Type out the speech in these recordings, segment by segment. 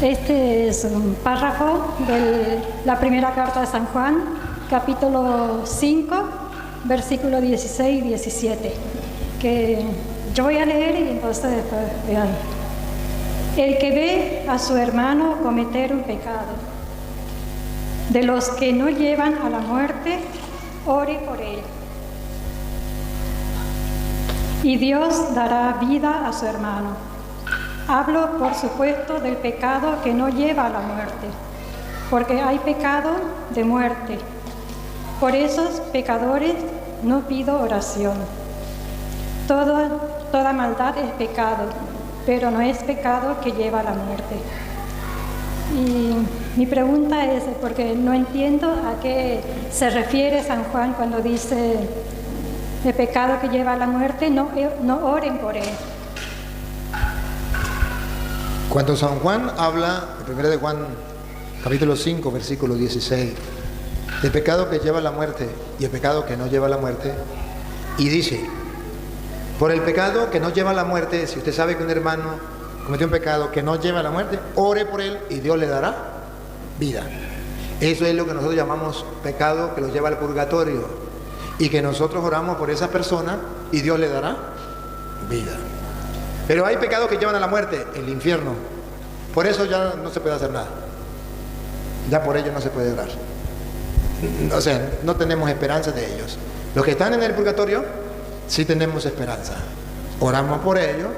Este es un párrafo de la primera carta de San Juan, capítulo 5, versículo 16 y 17, que yo voy a leer y entonces después vean. El que ve a su hermano cometer un pecado, de los que no llevan a la muerte, ore por él. Y Dios dará vida a su hermano. Hablo, por supuesto, del pecado que no lleva a la muerte, porque hay pecado de muerte. Por esos pecadores no pido oración. Toda maldad es pecado, pero no es pecado que lleva a la muerte. Y mi pregunta es, porque no entiendo a qué se refiere San Juan cuando dice el pecado que lleva a la muerte, no oren por él. Cuando San Juan habla, en 1 de Juan, capítulo 5, versículo 16, el pecado que lleva a la muerte y el pecado que no lleva a la muerte, y dice, por el pecado que no lleva a la muerte, si usted sabe que un hermano cometió un pecado que no lleva a la muerte, ore por él y Dios le dará vida. Eso es lo que nosotros llamamos pecado que lo lleva al purgatorio, y que nosotros oramos por esa persona y Dios le dará vida. Pero hay pecados que llevan a la muerte, el infierno. Por eso ya no se puede hacer nada. Ya por ellos no se puede orar. O sea, no tenemos esperanza de ellos. Los que están en el purgatorio, sí tenemos esperanza. Oramos por ellos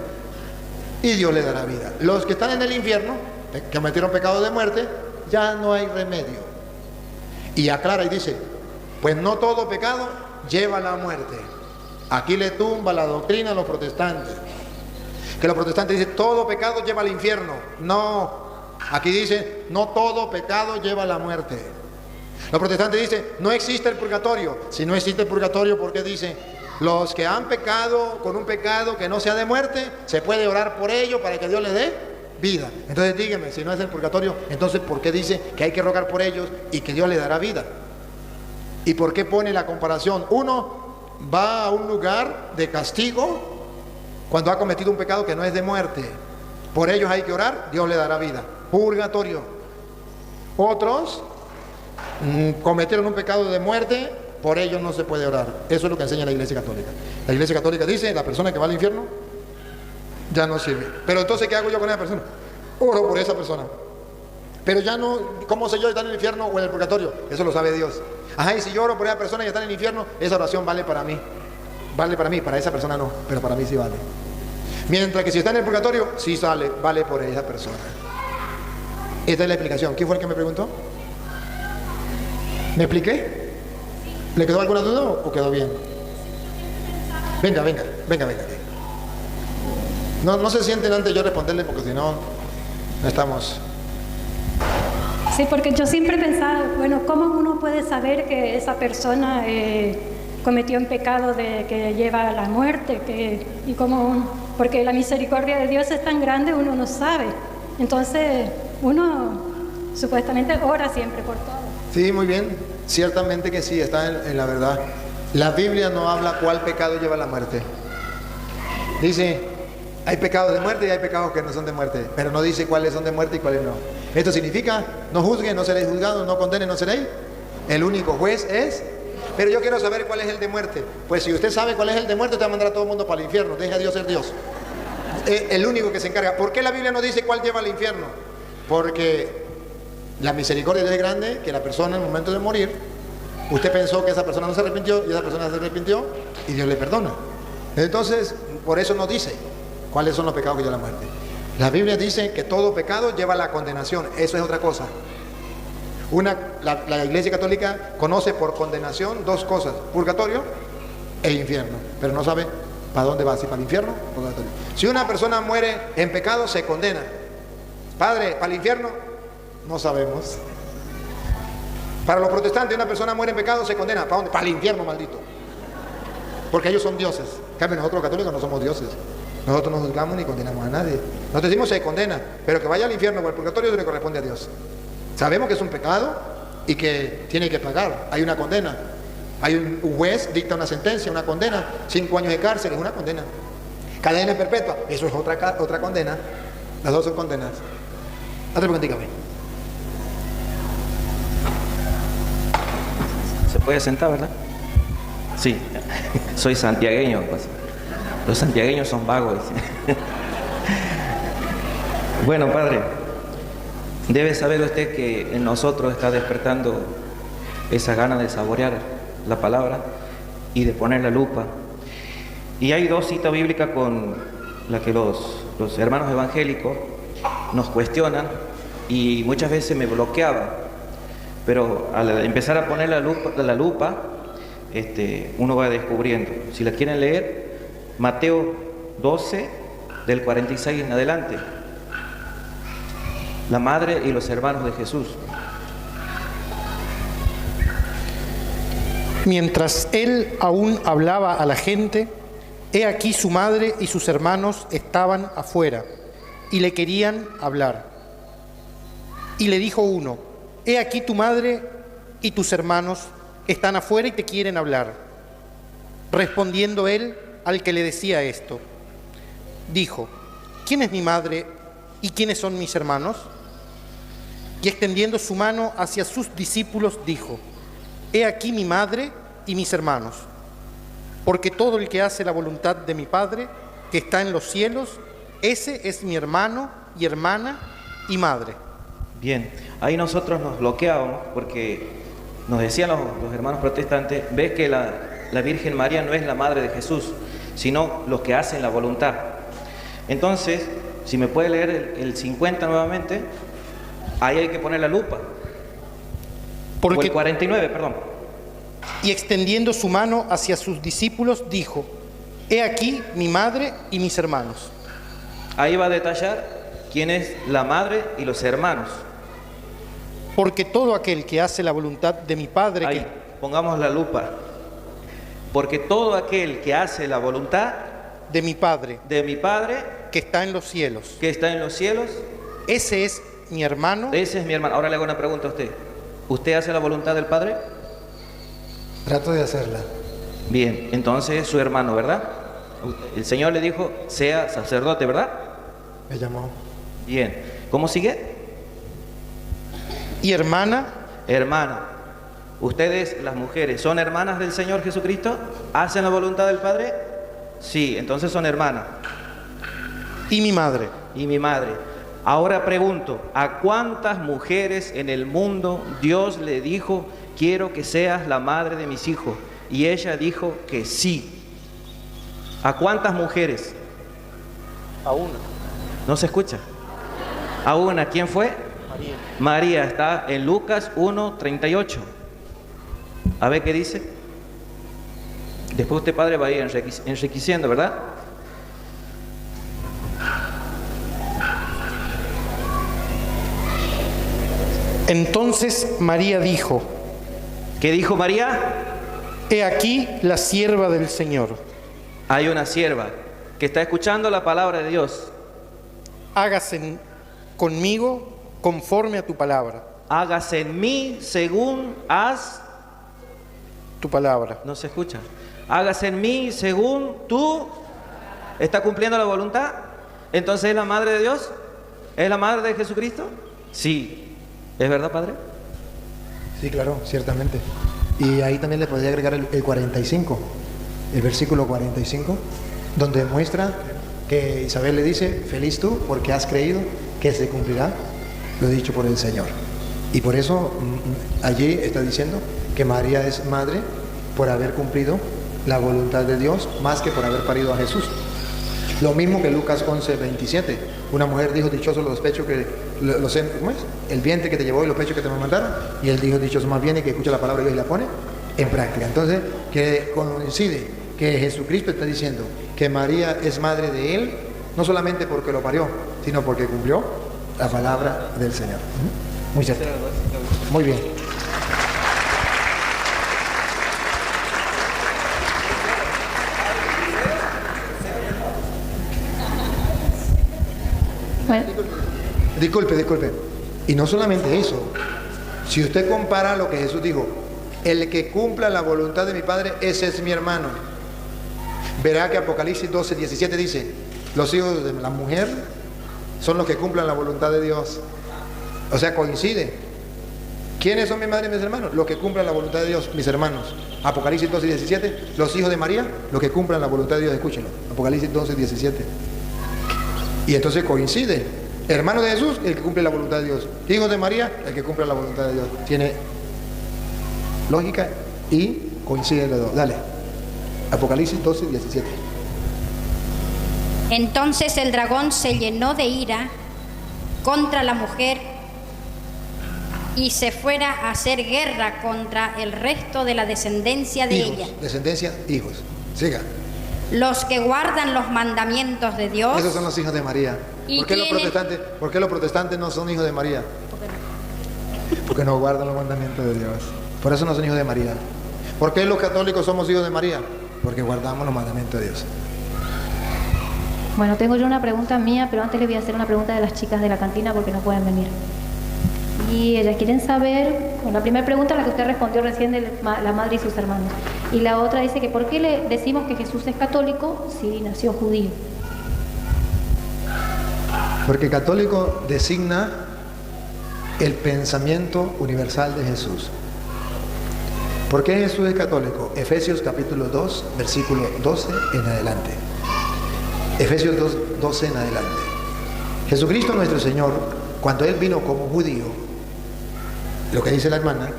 y Dios les dará vida. Los que están en el infierno, que cometieron pecado de muerte, ya no hay remedio. Y aclara y dice, pues no todo pecado lleva a la muerte. Aquí le tumba la doctrina a los protestantes. Que los protestantes dicen, todo pecado lleva al infierno. No, aquí dice, no todo pecado lleva a la muerte. Los protestantes dicen, no existe el purgatorio. Si no existe el purgatorio, ¿por qué dice? Los que han pecado con un pecado que no sea de muerte, se puede orar por ellos para que Dios les dé vida. Entonces dígame, si no es el purgatorio, entonces ¿por qué dice que hay que rogar por ellos y que Dios les dará vida? ¿Y por qué pone la comparación? Uno va a un lugar de castigo cuando ha cometido un pecado que no es de muerte. Por ellos hay que orar, Dios le dará vida. Purgatorio. Otros cometieron un pecado de muerte, por ellos no se puede orar. Eso es lo que enseña la Iglesia Católica. La Iglesia Católica dice, la persona que va al infierno ya no sirve. Pero entonces, ¿qué hago yo con esa persona? Oro por esa persona. Pero ya no, ¿cómo sé yo si está en el infierno o en el purgatorio? Eso lo sabe Dios. Ajá, y si yo oro por esa persona y está en el infierno, esa oración vale para mí. Vale para mí, para esa persona no, pero para mí sí vale. Mientras que si está en el purgatorio, sí vale por esa persona. Esta es la explicación. ¿Quién fue el que me preguntó? ¿Me expliqué? ¿Le quedó alguna duda o quedó bien? Venga. No se sienten antes de yo responderle, porque si no, no estamos. Sí, porque yo siempre pensaba, bueno, ¿cómo uno puede saber que esa persona cometió un pecado que lleva a la muerte? Porque la misericordia de Dios es tan grande, uno no sabe. Entonces, uno supuestamente ora siempre por todo. Sí, muy bien. Ciertamente que sí, está en la verdad. La Biblia no habla cuál pecado lleva a la muerte. Dice, hay pecados de muerte y hay pecados que no son de muerte, pero no dice cuáles son de muerte y cuáles no. Esto significa, no juzguen, no seréis juzgados, no condenen, no seréis. El único juez es... Pero yo quiero saber cuál es el de muerte. Pues si usted sabe cuál es el de muerte, te va a mandar a todo el mundo para el infierno. Deja a Dios ser Dios. El único que se encarga. ¿Por qué la Biblia no dice cuál lleva al infierno? Porque la misericordia de Dios es grande, que la persona en el momento de morir, usted pensó que esa persona no se arrepintió y esa persona se arrepintió y Dios le perdona. Entonces, por eso no dice cuáles son los pecados que llevan a la muerte. La Biblia dice que todo pecado lleva a la condenación. Eso es otra cosa. La Iglesia Católica conoce por condenación dos cosas, purgatorio e infierno, pero no sabe para dónde va, si para el infierno o purgatorio. Si una persona muere en pecado, se condena. Padre, ¿para el infierno? No sabemos. Para los protestantes, una persona muere en pecado, se condena. ¿Para dónde? Para el infierno, maldito. Porque ellos son dioses. En cambio, nosotros los católicos no somos dioses. Nosotros no juzgamos ni condenamos a nadie. Nosotros decimos se condena, pero que vaya al infierno o al purgatorio eso le corresponde a Dios. Sabemos que es un pecado y que tiene que pagar. Hay una condena. Hay un juez dicta una sentencia, una condena. 5 años de cárcel es una condena. Cadena perpetua, eso es otra condena. Las dos son condenas. Otra preguntita, ven. ¿Se puede sentar, verdad? Sí, soy santiagueño, pues. Los santiagueños son vagos. Bueno, padre, debe saber usted que en nosotros está despertando esa gana de saborear la palabra y de poner la lupa. Y hay dos citas bíblicas con las que los hermanos evangélicos nos cuestionan y muchas veces me bloqueaban. Pero al empezar a poner la lupa, uno va descubriendo. Si la quieren leer, Mateo 12, del 46 en adelante. La madre y los hermanos de Jesús. Mientras él aún hablaba a la gente, he aquí su madre y sus hermanos estaban afuera y le querían hablar. Y le dijo uno: he aquí tu madre y tus hermanos están afuera y te quieren hablar. Respondiendo él al que le decía esto, dijo: ¿quién es mi madre y quiénes son mis hermanos? Y extendiendo su mano hacia sus discípulos dijo: he aquí mi madre y mis hermanos, porque todo el que hace la voluntad de mi Padre, que está en los cielos, ese es mi hermano y hermana y madre. Bien, ahí nosotros nos bloqueábamos porque nos decían los hermanos protestantes: ves que la Virgen María no es la madre de Jesús, sino los que hacen la voluntad. Entonces, si me puede leer el 50 nuevamente, ahí hay que poner la lupa. O el 49, perdón. Y extendiendo su mano hacia sus discípulos, dijo: he aquí mi madre y mis hermanos. Ahí va a detallar quién es la madre y los hermanos. Porque todo aquel que hace la voluntad de mi Padre... Ahí, pongamos la lupa. Porque todo aquel que hace la voluntad de mi Padre, que está en los cielos, ese es mi hermano. Ahora le hago una pregunta a usted. ¿Usted hace la voluntad del Padre? Trato de hacerla. Bien, entonces es su hermano, ¿verdad? El Señor le dijo: sea sacerdote, ¿verdad? Me llamó. Bien, ¿cómo sigue? Y hermana. ¿Ustedes, las mujeres, son hermanas del Señor Jesucristo? ¿Hacen la voluntad del Padre? Sí, entonces son hermanas. Y mi madre. Ahora pregunto: ¿a cuántas mujeres en el mundo Dios le dijo: quiero que seas la madre de mis hijos? Y ella dijo que sí. ¿A cuántas mujeres? A una. ¿No se escucha? A una. ¿Quién fue? María. Está en Lucas 1:38. A ver qué dice. Después usted, padre, va a ir enriqueciendo, ¿verdad? Entonces María dijo: ¿qué dijo María? he aquí la sierva del Señor. Hay una sierva que está escuchando la palabra de Dios. Hágase conmigo conforme a tu palabra. Hágase en mí según haz tu palabra. No se escucha. Hágase en mí según tú. ¿Está cumpliendo la voluntad? Entonces, ¿es la madre de Dios? ¿Es la madre de Jesucristo? Sí. ¿Es verdad, padre? Sí, claro, ciertamente. Y ahí también le podría agregar el 45, el versículo 45, donde muestra que Isabel le dice: feliz tú porque has creído que se cumplirá lo dicho por el Señor. Y por eso allí está diciendo que María es madre por haber cumplido la voluntad de Dios, más que por haber parido a Jesús. Lo mismo que Lucas 11:27. Una mujer dijo: dichosos los pechos que ¿cómo es? El vientre que te llevó y los pechos que te mandaron. Y él dijo: dichosos más bien, y que escucha la palabra de Dios y la pone en práctica. Entonces, que coincide que Jesucristo está diciendo que María es madre de él, no solamente porque lo parió, sino porque cumplió la palabra del Señor. Muy cierto. Muy bien. Bueno. Disculpe. Y no solamente eso. Si usted compara lo que Jesús dijo: el que cumpla la voluntad de mi Padre, ese es mi hermano. Verá que Apocalipsis 12:17 dice: los hijos de la mujer son los que cumplan la voluntad de Dios. O sea, coincide. ¿Quiénes son mi madre y mis hermanos? Los que cumplan la voluntad de Dios, mis hermanos. Apocalipsis 12, 17. Los hijos de María, los que cumplan la voluntad de Dios, escúchenlo. Apocalipsis 12, 17. Y entonces coincide. Hermano de Jesús, el que cumple la voluntad de Dios. Hijos de María, el que cumple la voluntad de Dios. Tiene lógica y coincide los dos. Dale. Apocalipsis 12, 17. Entonces el dragón se llenó de ira contra la mujer y se fuera a hacer guerra contra el resto de la descendencia de Hijos, ella. descendencia, hijos. Siga. Los que guardan los mandamientos de Dios. Esos son los hijos de María. ¿Y ¿Por qué los protestantes no son hijos de María? Porque no guardan los mandamientos de Dios. Por eso no son hijos de María. ¿Por qué los católicos somos hijos de María? Porque guardamos los mandamientos de Dios. Bueno, tengo yo una pregunta mía, pero antes le voy a hacer una pregunta de las chicas de la cantina porque no pueden venir. Y ellas quieren saber, bueno, la primera pregunta es la que usted respondió recién de la madre y sus hermanos. Y la otra dice que ¿por qué le decimos que Jesús es católico si nació judío? Porque católico designa el pensamiento universal de Jesús. ¿Por qué Jesús es católico? Efesios capítulo 2, versículo 12 en adelante. Efesios 2, 12 en adelante. Jesucristo nuestro Señor, cuando Él vino como judío, lo que dice la hermana,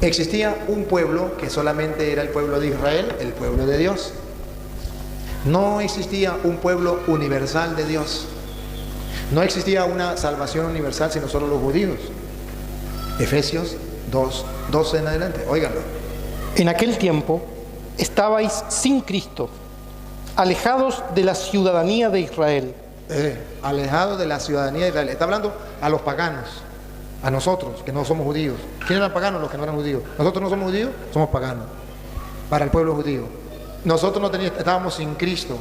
existía un pueblo que solamente era el pueblo de Israel, el pueblo de Dios. No existía un pueblo universal de Dios. No existía una salvación universal sino solo los judíos. Efesios 2, 12 en adelante, óiganlo. En aquel tiempo estabais sin Cristo, alejados de la ciudadanía de Israel. Alejados de la ciudadanía de Israel. Está hablando a los paganos, a nosotros que no somos judíos. ¿Quiénes eran paganos? Los que no eran judíos. Nosotros no somos judíos, somos paganos. Para el pueblo judío. Nosotros no teníamos, estábamos sin Cristo.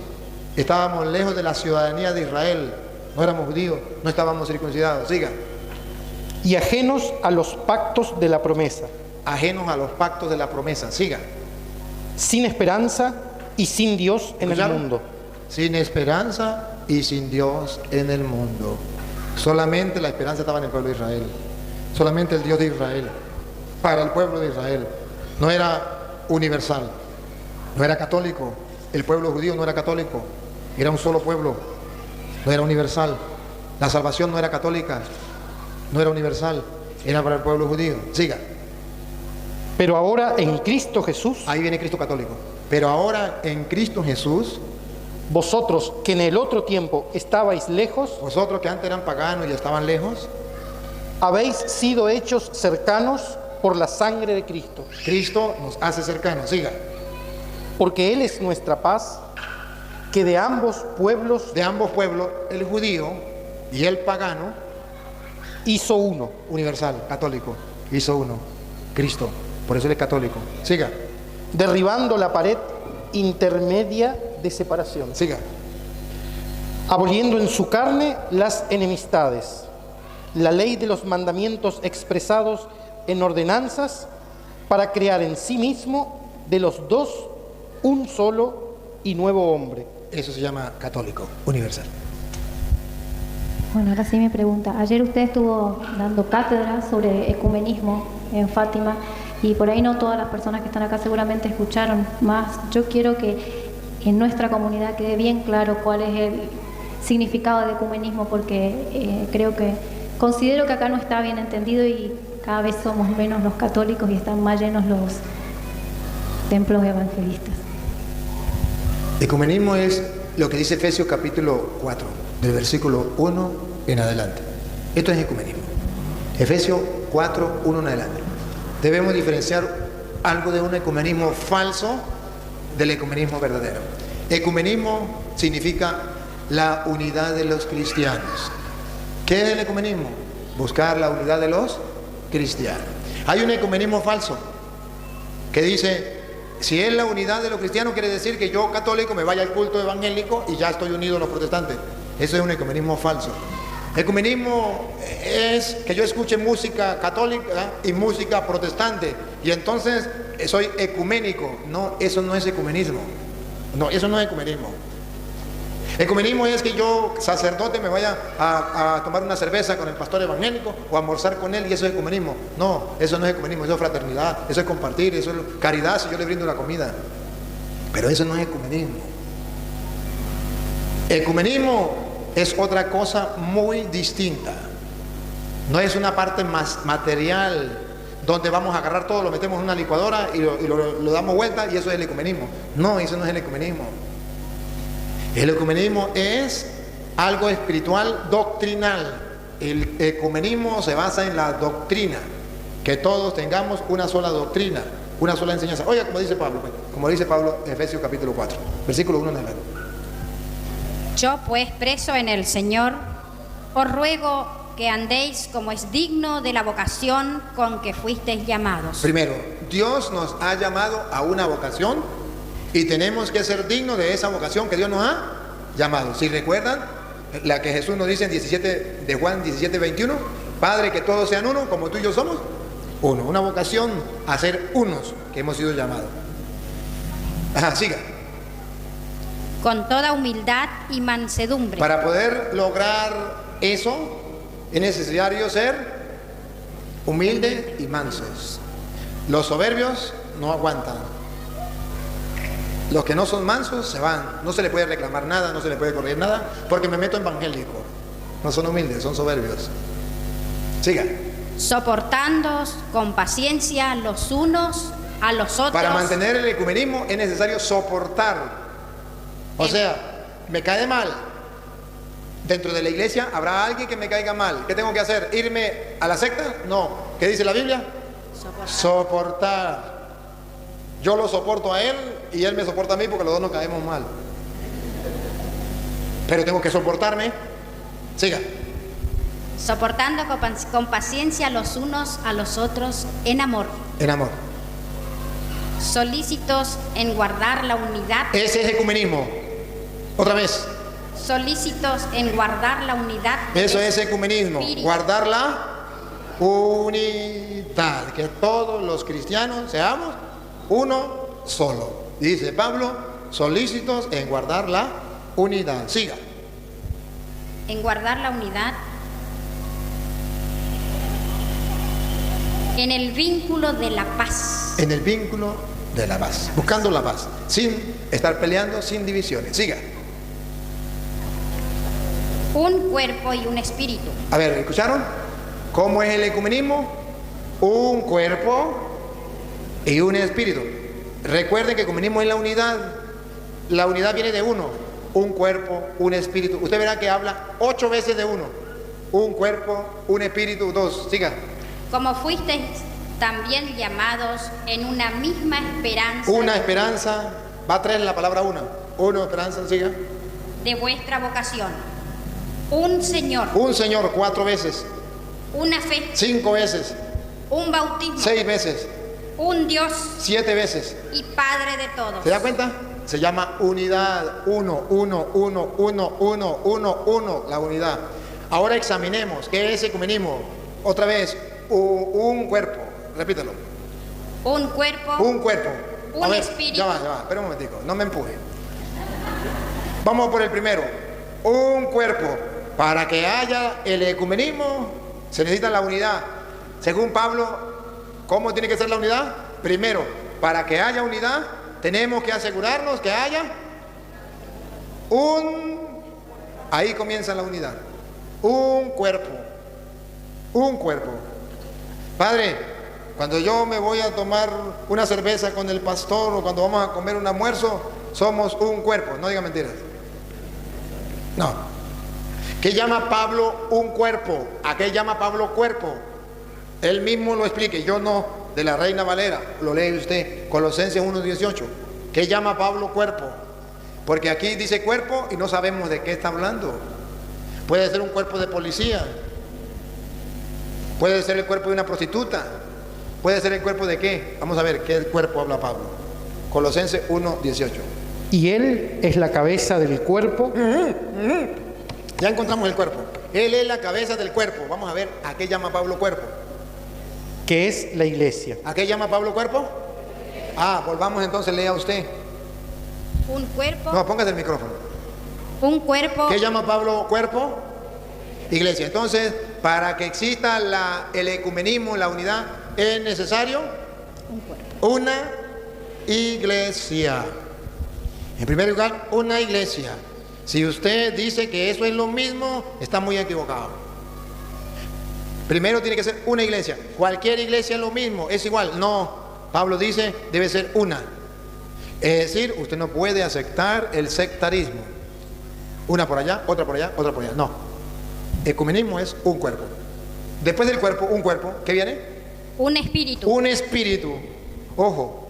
Estábamos lejos de la ciudadanía de Israel. No éramos judíos, no estábamos circuncidados. Siga. Y ajenos a los pactos de la promesa. Ajenos a los pactos de la promesa. Siga. Sin esperanza y sin Dios en el mundo. Sin esperanza y sin Dios en el mundo. Solamente la esperanza estaba en el pueblo de Israel. Solamente el Dios de Israel. Para el pueblo de Israel. No era universal. No era católico. El pueblo judío no era católico. Era un solo pueblo. No era universal. La salvación no era católica. No era universal. Era para el pueblo judío. Siga. Pero ahora en Cristo Jesús. Ahí viene Cristo católico. Pero ahora en Cristo Jesús. Vosotros que en el otro tiempo estabais lejos. Vosotros que antes eran paganos y estaban lejos. Habéis sido hechos cercanos por la sangre de Cristo. Cristo nos hace cercanos. Siga. Porque Él es nuestra paz, que de ambos pueblos, el judío y el pagano, hizo uno. Universal, católico, hizo uno. Cristo. Por eso Él es católico. Siga. Derribando la pared intermedia de separación. Siga. Aboliendo en su carne las enemistades, la ley de los mandamientos expresados en ordenanzas, para crear en sí mismo de los dos un solo y nuevo hombre. Eso se llama católico, universal. Bueno, ahora sí mi pregunta. Ayer usted estuvo dando cátedra sobre ecumenismo en Fátima y por ahí no todas las personas que están acá seguramente escucharon más. Yo quiero que en nuestra comunidad quede bien claro cuál es el significado de ecumenismo porque considero que acá no está bien entendido y cada vez somos menos los católicos y están más llenos los templos evangelistas. Ecumenismo es lo que dice Efesios capítulo 4, del versículo 1 en adelante. Esto es ecumenismo. Efesios 4, 1 en adelante. Debemos diferenciar algo de un ecumenismo falso del ecumenismo verdadero. Ecumenismo significa la unidad de los cristianos. ¿Qué es el ecumenismo? Buscar la unidad de los cristianos. Hay un ecumenismo falso que dice, si es la unidad de los cristianos, quiere decir que yo católico me vaya al culto evangélico y ya estoy unido a los protestantes. Eso es un ecumenismo falso. Ecumenismo es que yo escuche música católica y música protestante y entonces soy ecuménico. No, eso no es ecumenismo. No, eso no es ecumenismo. Ecumenismo es que yo, sacerdote, me vaya a tomar una cerveza con el pastor evangélico o a almorzar con él, y eso es ecumenismo. No, eso no es ecumenismo, eso es fraternidad, eso es compartir, eso es caridad si yo le brindo la comida. Pero eso no es ecumenismo. Ecumenismo es otra cosa muy distinta. No es una parte más material donde vamos a agarrar todo, lo metemos en una licuadora y lo damos vuelta y eso es el ecumenismo. No, eso no es el ecumenismo. El ecumenismo es algo espiritual doctrinal. El ecumenismo se basa en la doctrina, que todos tengamos una sola doctrina, una sola enseñanza. Oiga, como dice Pablo en Efesios capítulo 4, versículo 1 en adelante. Yo pues, preso en el Señor, os ruego que andéis como es digno de la vocación con que fuisteis llamados. Primero, Dios nos ha llamado a una vocación y tenemos que ser dignos de esa vocación que Dios nos ha llamado. Si recuerdan, la que Jesús nos dice en de Juan 17, 21, Padre, que todos sean uno, como tú y yo somos uno. Una vocación a ser unos que hemos sido llamados. Ajá, siga. Con toda humildad y mansedumbre. Para poder lograr eso, es necesario ser humilde y mansos. Los soberbios no aguantan. Los que no son mansos se van. No se le puede reclamar nada, no se le puede corregir nada, porque me meto evangélico. No son humildes, son soberbios. Siga. Soportándoos con paciencia los unos a los otros. Para mantener el ecumenismo es necesario soportar. O sea, me cae mal. Dentro de la iglesia habrá alguien que me caiga mal. ¿Qué tengo que hacer? ¿Irme a la secta? No. ¿Qué dice la Biblia? Soportar. Yo lo soporto a él y él me soporta a mí porque los dos nos caemos mal. Pero tengo que soportarme. Siga. Soportando con paciencia los unos a los otros en amor. En amor. Solícitos en guardar la unidad. Ese es ecumenismo. Otra vez. Solícitos en guardar la unidad. Eso es ecumenismo. Guardar la unidad. Que todos los cristianos seamos uno solo. Dice Pablo, solícitos en guardar la unidad. Siga. En guardar la unidad. En el vínculo de la paz. En el vínculo de la paz. Buscando la paz. Sin estar peleando, sin divisiones. Siga. Un cuerpo y un espíritu. A ver, ¿escucharon? ¿Cómo es el ecumenismo? Un cuerpo y un espíritu. Recuerden que el ecumenismo es la unidad. La unidad viene de uno. Un cuerpo, un espíritu. Usted verá que habla 8 veces de uno. Un cuerpo, un espíritu, 2. Siga. Como fuisteis también llamados en una misma esperanza. Una esperanza. Va a traer la palabra una. Una esperanza, siga. De vuestra vocación. Un Señor. Un Señor 4 veces. Una fe. 5 veces. Un bautismo. 6 veces. Un Dios. 7 veces. Y Padre de todos. ¿Se da cuenta? Se llama unidad. Uno, la unidad. Ahora examinemos qué es ecumenismo. Otra vez, un cuerpo. Repítelo. Un cuerpo. Un cuerpo. Un espíritu. Ya va. Espera un momentico, no me empuje. Vamos por el primero. Un cuerpo. Para que haya el ecumenismo se necesita la unidad. Según Pablo, ¿cómo tiene que ser la unidad? Primero, para que haya unidad, tenemos que asegurarnos que haya ahí comienza la unidad. Un cuerpo. Un cuerpo. Padre, cuando yo me voy a tomar una cerveza con el pastor o cuando vamos a comer un almuerzo, somos un cuerpo. No diga mentiras. No. ¿Qué llama Pablo un cuerpo? ¿A qué llama Pablo cuerpo? Él mismo lo explique, yo no, de la Reina Valera, lo lee usted, Colosenses 1:18. ¿Qué llama Pablo cuerpo? Porque aquí dice cuerpo y no sabemos de qué está hablando. Puede ser un cuerpo de policía, puede ser el cuerpo de una prostituta, puede ser el cuerpo de qué. Vamos a ver qué cuerpo habla Pablo. Colosenses 1:18. Y Él es la cabeza del cuerpo. Ya encontramos el cuerpo. Él es la cabeza del cuerpo. Vamos a ver a qué llama Pablo cuerpo. Que es la iglesia. ¿A qué llama Pablo cuerpo? Volvamos entonces, lea usted. Un cuerpo. No, póngase el micrófono. Un cuerpo. ¿Qué llama Pablo cuerpo? Iglesia. Entonces, para que exista el ecumenismo, la unidad, es necesario una iglesia. En primer lugar, una iglesia. Si usted dice que eso es lo mismo, está muy equivocado. Primero tiene que ser una iglesia. Cualquier iglesia es lo mismo, es igual. No, Pablo dice, debe ser una. Es decir, usted no puede aceptar el sectarismo. Una por allá, otra por allá, otra por allá. No. Ecumenismo es un cuerpo. Después del cuerpo, un cuerpo. ¿Qué viene? Un espíritu. Un espíritu. Ojo.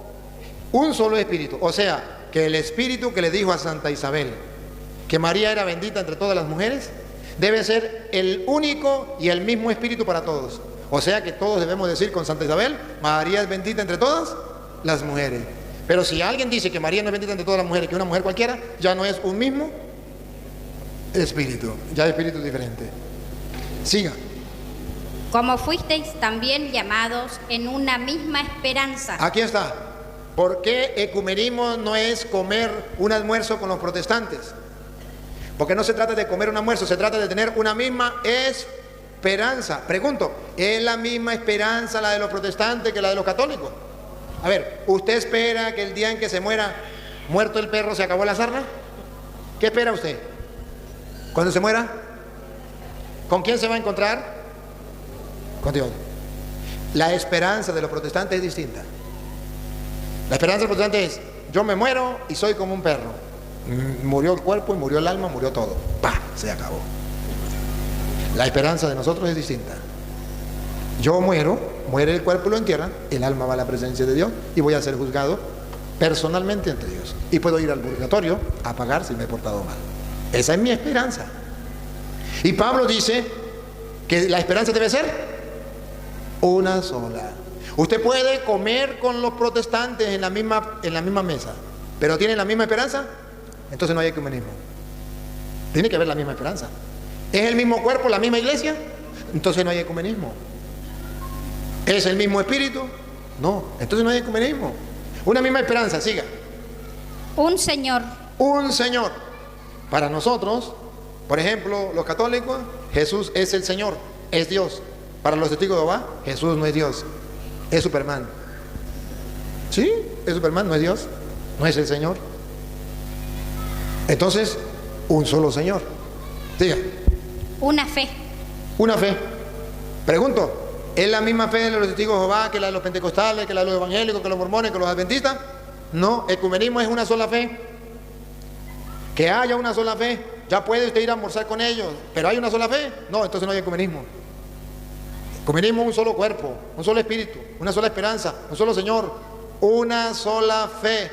Un solo espíritu. O sea, que el espíritu que le dijo a Santa Isabel que María era bendita entre todas las mujeres, debe ser el único y el mismo espíritu para todos. O sea que todos debemos decir con Santa Isabel, María es bendita entre todas las mujeres. Pero si alguien dice que María no es bendita entre todas las mujeres, que una mujer cualquiera, ya no es un mismo espíritu, ya es espíritu diferente. Siga. Como fuisteis también llamados en una misma esperanza. Aquí está. ¿Por qué ecumenismo no es comer un almuerzo con los protestantes? Porque no se trata de comer un almuerzo, se trata de tener una misma esperanza. Pregunto, ¿es la misma esperanza la de los protestantes que la de los católicos? A ver, ¿usted espera que el día en que se muera, muerto el perro, se acabó la sarna? ¿Qué espera usted? Cuando se muera, ¿con quién se va a encontrar? Con Dios. La esperanza de los protestantes es distinta. La esperanza de los protestantes es, yo me muero y soy como un perro. Murió el cuerpo y murió el alma, murió todo. ¡Pah! Se acabó. La esperanza de nosotros es distinta. Yo muero, muere el cuerpo y lo entierran, el alma va a la presencia de Dios y voy a ser juzgado personalmente ante Dios. Y puedo ir al purgatorio a pagar si me he portado mal. Esa es mi esperanza. Y Pablo dice que la esperanza debe ser una sola. Usted puede comer con los protestantes en la misma mesa, pero ¿tienen la misma esperanza? Entonces no hay ecumenismo. Tiene que haber la misma esperanza. ¿Es el mismo cuerpo, la misma iglesia? Entonces no hay ecumenismo. ¿Es el mismo espíritu? No, entonces no hay ecumenismo. Una misma esperanza, siga. Un Señor. Un Señor. Para nosotros, por ejemplo, los católicos, Jesús es el Señor, es Dios. Para los testigos de Jehová, Jesús no es Dios, es Superman. ¿Sí? Es Superman, no es Dios, no es el Señor. Entonces, un solo Señor. Diga. Una fe. Una fe. Pregunto, ¿es la misma fe de los testigos de Jehová que la de los pentecostales, que la de los evangélicos, que los mormones, que los adventistas? No, ecumenismo es una sola fe. Que haya una sola fe. Ya puede usted ir a almorzar con ellos, pero ¿hay una sola fe? No, entonces no hay ecumenismo. Ecumenismo es un solo cuerpo, un solo espíritu, una sola esperanza, un solo Señor, una sola fe.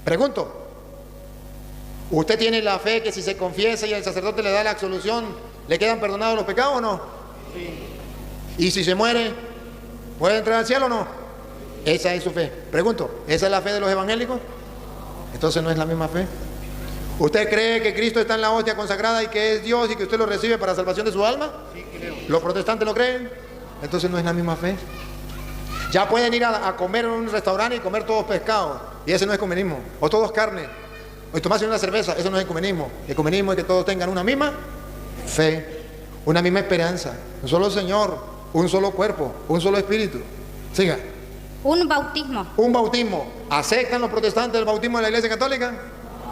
Pregunto, ¿usted tiene la fe que si se confiesa y el sacerdote le da la absolución, le quedan perdonados los pecados o no? Sí. ¿Y si se muere, puede entrar al cielo o no? Esa es su fe. Pregunto, ¿esa es la fe de los evangélicos? Entonces no es la misma fe. ¿Usted cree que Cristo está en la hostia consagrada y que es Dios y que usted lo recibe para salvación de su alma? Sí, creo. ¿Los protestantes lo creen? Entonces no es la misma fe. Ya pueden ir a comer en un restaurante y comer todos pescados, y ese no es ecumenismo. O todos carne, o tomarse una cerveza, eso no es ecumenismo. Ecumenismo es que todos tengan una misma fe, una misma esperanza, un solo Señor, un solo cuerpo, un solo espíritu. Siga. Un bautismo. Un bautismo. ¿Aceptan los protestantes el bautismo de la Iglesia Católica?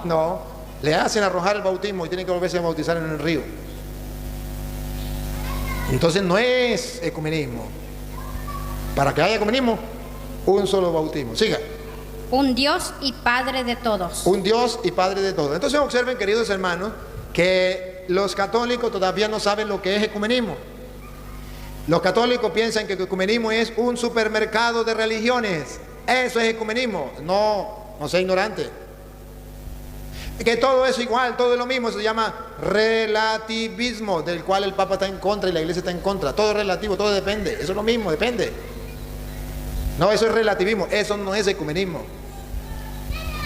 No. Le hacen arrojar el bautismo y tienen que volverse a bautizar en el río. Entonces no es ecumenismo. Para que haya ecumenismo, un solo bautismo. Siga. Un Dios y Padre de todos. Un Dios y Padre de todos. Entonces observen, queridos hermanos, que los católicos todavía no saben lo que es ecumenismo. Los católicos piensan que el ecumenismo es un supermercado de religiones. Eso es ecumenismo. No sea ignorante. Que todo es igual, todo es lo mismo, se llama relativismo, del cual el Papa está en contra y la Iglesia está en contra. Todo es relativo, todo depende, eso es lo mismo, depende. No, eso es relativismo, eso no es ecumenismo.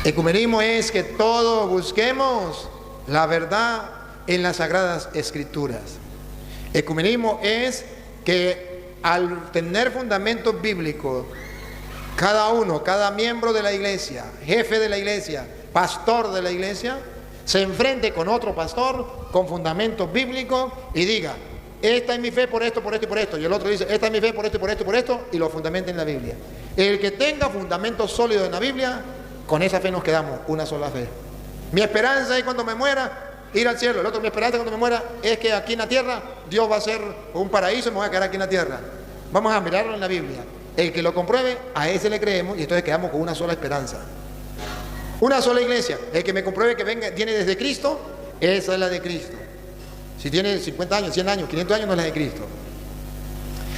Ecumenismo es que todos busquemos la verdad en las Sagradas Escrituras. Ecumenismo es que al tener fundamentos bíblicos, cada uno, cada miembro de la Iglesia, jefe de la Iglesia, pastor de la Iglesia, se enfrente con otro pastor con fundamentos bíblicos y diga, esta es mi fe por esto, por esto y por esto. Y el otro dice, esta es mi fe por esto y por esto y por esto, y lo fundamenta en la Biblia. El que tenga fundamentos sólidos en la Biblia, con esa fe nos quedamos, una sola fe. Mi esperanza es cuando me muera, ir al cielo. El otro, mi esperanza cuando me muera es que aquí en la tierra Dios va a ser un paraíso y me voy a quedar aquí en la tierra. Vamos a mirarlo en la Biblia. El que lo compruebe, a ese le creemos y entonces quedamos con una sola esperanza. Una sola iglesia. El que me compruebe que viene desde Cristo, esa es la de Cristo. Si tiene 50 años, 100 años, 500 años, no es la de Cristo.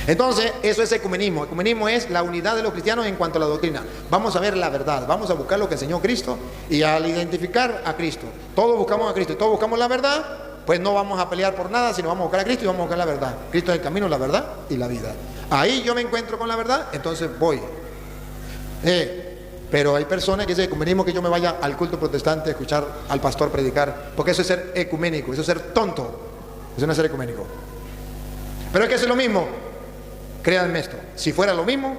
Entonces, eso es ecumenismo. Ecumenismo es la unidad de los cristianos en cuanto a la doctrina. Vamos a ver la verdad, vamos a buscar lo que enseñó Cristo, y al identificar a Cristo, todos buscamos a Cristo y todos buscamos la verdad, pues no vamos a pelear por nada, sino vamos a buscar a Cristo y vamos a buscar la verdad. Cristo es el camino, la verdad y la vida. Ahí yo me encuentro con la verdad, entonces voy. Pero hay personas que dicen ecumenismo que yo me vaya al culto protestante a escuchar al pastor predicar, porque eso es ser ecuménico, eso es ser tonto, eso no es ser ecuménico. Pero es que eso es lo mismo. Créanme esto, si fuera lo mismo,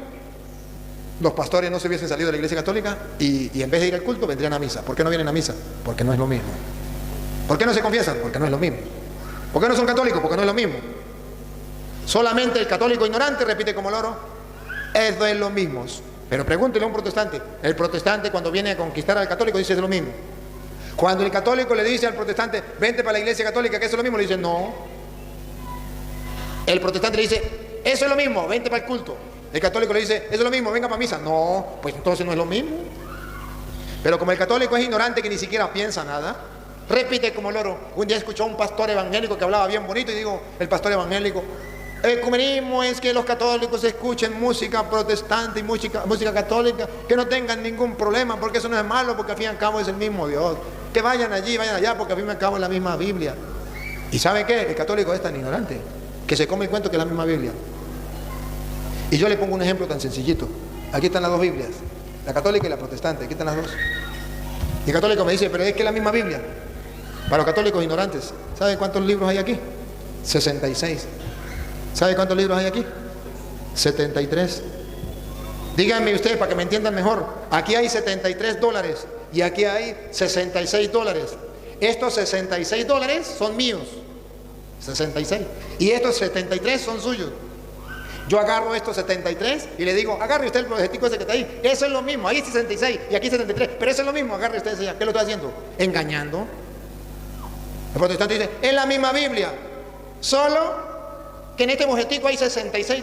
los pastores no se hubiesen salido de la iglesia católica y en vez de ir al culto vendrían a misa. ¿Por qué no vienen a misa? Porque no es lo mismo. ¿Por qué no se confiesan? Porque no es lo mismo. ¿Por qué no son católicos? Porque no es lo mismo. Solamente el católico ignorante repite como loro, eso es lo mismo. Pero pregúntele a un protestante. El protestante cuando viene a conquistar al católico dice es lo mismo. Cuando el católico le dice al protestante, vente para la iglesia católica, que eso es lo mismo, le dice no. El protestante le dice, eso es lo mismo, vente para el culto. El católico le dice, eso es lo mismo, venga para misa. No, pues entonces no es lo mismo. Pero como el católico es ignorante, que ni siquiera piensa nada, repite como loro. Un día escuchó a un pastor evangélico que hablaba bien bonito y digo, el pastor evangélico, el ecumenismo es que los católicos escuchen música protestante y música católica, que no tengan ningún problema, porque eso no es malo, porque al fin y al cabo es el mismo Dios. Que vayan allí, vayan allá, porque al fin y al cabo es la misma Biblia. ¿Y saben qué? El católico es tan ignorante que se come el cuento que es la misma Biblia. Y yo le pongo un ejemplo tan sencillito. Aquí están las dos Biblias, la católica y la protestante, aquí están las dos. Y el católico me dice, pero es que es la misma Biblia. Para los católicos ignorantes, ¿saben cuántos libros hay aquí? 66. ¿Sabe cuántos libros hay aquí? 73. Díganme ustedes para que me entiendan mejor. Aquí hay $73 y aquí hay $66. Estos $66 son míos. 66. Y estos 73 son suyos. Yo agarro estos 73 y le digo, agarre usted el projetico ese que está ahí. Eso es lo mismo. Ahí 66 y aquí 73. Pero eso es lo mismo. Agarre usted ese ya. ¿Qué lo estoy haciendo? Engañando. El protestante dice, es la misma Biblia. Solo que en este bojetico hay $66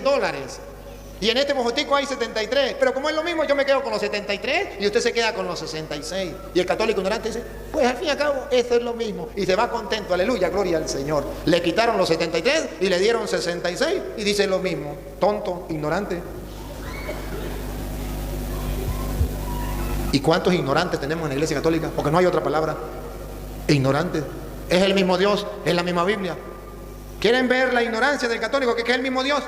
y en este bojetico hay 73, pero como es lo mismo yo me quedo con los 73 y usted se queda con los 66. Y el católico ignorante dice, pues al fin y al cabo esto es lo mismo, y se va contento, aleluya, gloria al Señor. Le quitaron los 73 y le dieron 66 y dice lo mismo. Tonto, ignorante. ¿Y cuántos ignorantes tenemos en la iglesia católica? Porque no hay otra palabra. Ignorantes. Es el mismo Dios, es la misma Biblia. ¿Quieren ver la ignorancia del católico que es el mismo Dios?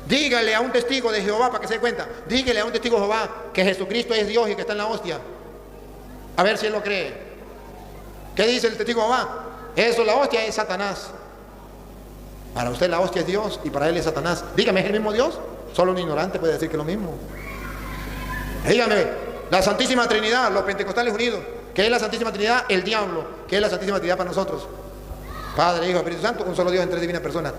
Dígale a un testigo de Jehová para que se dé cuenta. Dígale a un testigo de Jehová que Jesucristo es Dios y que está en la hostia. A ver si él lo cree. ¿Qué dice el testigo de Jehová? Eso, la hostia es Satanás. Para usted la hostia es Dios y para él es Satanás. Dígame, ¿es el mismo Dios? Solo un ignorante puede decir que es lo mismo. Dígame, la Santísima Trinidad, los Pentecostales unidos. ¿Qué es la Santísima Trinidad? El diablo. ¿Qué es la Santísima Trinidad para nosotros? Padre, Hijo, Espíritu Santo, un solo Dios en tres divinas personas.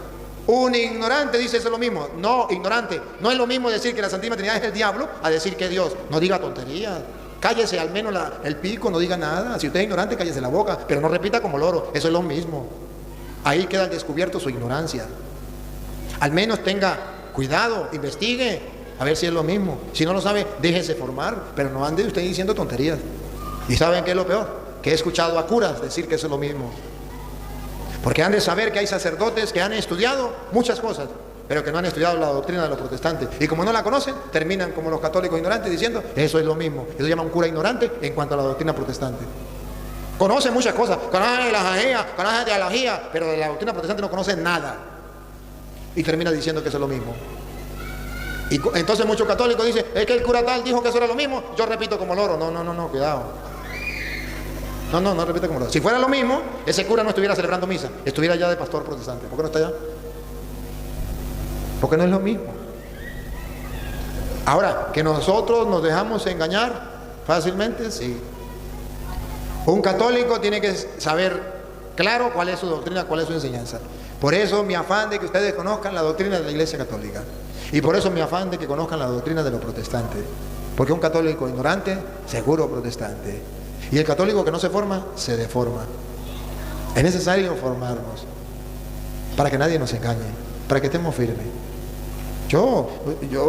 Un ignorante dice eso es lo mismo. No, ignorante. No es lo mismo decir que la Santísima Trinidad es el diablo a decir que es Dios. No diga tonterías. Cállese al menos el pico, no diga nada. Si usted es ignorante, cállese la boca, pero no repita como loro. Eso es lo mismo. Ahí queda al descubierto su ignorancia. Al menos tenga cuidado, investigue, a ver si es lo mismo. Si no lo sabe, déjese formar, pero no ande usted diciendo tonterías. ¿Y saben qué es lo peor? Que he escuchado a curas decir que eso es lo mismo. Porque han de saber que hay sacerdotes que han estudiado muchas cosas, pero que no han estudiado la doctrina de los protestantes. Y como no la conocen, terminan como los católicos ignorantes diciendo, eso es lo mismo. Eso se llama un cura ignorante en cuanto a la doctrina protestante. Conoce muchas cosas, conoce de la jajía, conoce de teología, pero de la doctrina protestante no conoce nada. Y termina diciendo que eso es lo mismo. Y entonces muchos católicos dicen, es que el cura tal dijo que eso era lo mismo, yo repito como loro. No, cuidado. No repite como loro. Si fuera lo mismo, ese cura no estuviera celebrando misa, estuviera ya de pastor protestante. ¿Por qué no está allá? Porque no es lo mismo. Ahora, que nosotros nos dejamos engañar fácilmente, sí. Un católico tiene que saber claro cuál es su doctrina, cuál es su enseñanza. Por eso mi afán de que ustedes conozcan la doctrina de la Iglesia Católica. Y por eso mi afán de que conozcan la doctrina de los protestantes. Porque un católico ignorante, seguro protestante. Y el católico que no se forma, se deforma. Es necesario formarnos para que nadie nos engañe, para que estemos firmes. Yo